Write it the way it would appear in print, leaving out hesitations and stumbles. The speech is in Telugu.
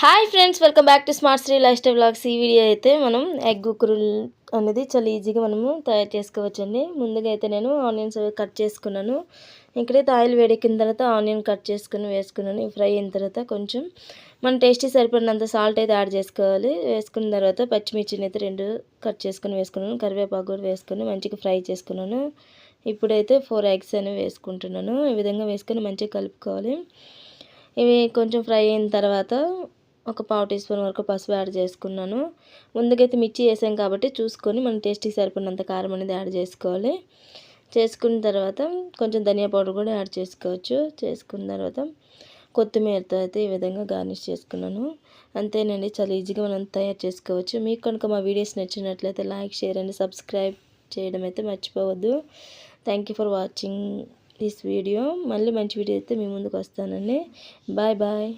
Hi friends, welcome back to smart Sri lifestyle vlogs. ఈ వీడియో అయితే మనం ఎగ్ కురుల్ అనేది చాలా ఈజీగా మనము తయారు చేసుకోవచ్చండి. ముందుగా అయితే నేను ఆనియన్స్ కట్ చేసుకున్నాను. ఇక్కడైతే ఆయిల్ వేడెక్కిన తర్వాత ఆనియన్ కట్ చేసుకుని వేసుకున్నాను. ఫ్రై అయిన తర్వాత కొంచెం మన టేస్టీ సరిపడినంత సాల్ట్ అయితే యాడ్ చేసుకోవాలి. వేసుకున్న తర్వాత పచ్చిమిర్చిని అయితే 2 కట్ చేసుకుని వేసుకున్నాను. కరివేపాకు కూడా వేసుకుని మంచిగా ఫ్రై చేసుకున్నాను. ఇప్పుడైతే 4 ఎగ్స్ అనేవి వేసుకుంటున్నాను. ఈ విధంగా వేసుకొని మంచిగా కలుపుకోవాలి. ఇవి కొంచెం ఫ్రై అయిన తర్వాత ఒక పావు టీ స్పూన్ వరకు పసుపు యాడ్ చేసుకున్నాను. ముందుకైతే మిర్చి వేసాం కాబట్టి చూసుకొని మన టేస్ట్కి సరిపడినంత కారం అనేది యాడ్ చేసుకోవాలి. చేసుకున్న తర్వాత కొంచెం ధనియా పౌడర్ కూడా యాడ్ చేసుకోవచ్చు. చేసుకున్న తర్వాత కొత్తిమీరతో అయితే ఈ విధంగా గార్నిష్ చేసుకున్నాను. అంతేనండి, చాలా ఈజీగా మనం తయారు చేసుకోవచ్చు. మీకు కనుక మా వీడియోస్ నచ్చినట్లయితే లైక్, షేర్ అండ్ సబ్స్క్రైబ్ చేయడం అయితే మర్చిపోవద్దు. Thank you for watching this video. మళ్ళీ మంచి వీడియో అయితే మీ ముందుకు వస్తానండి. Bye bye.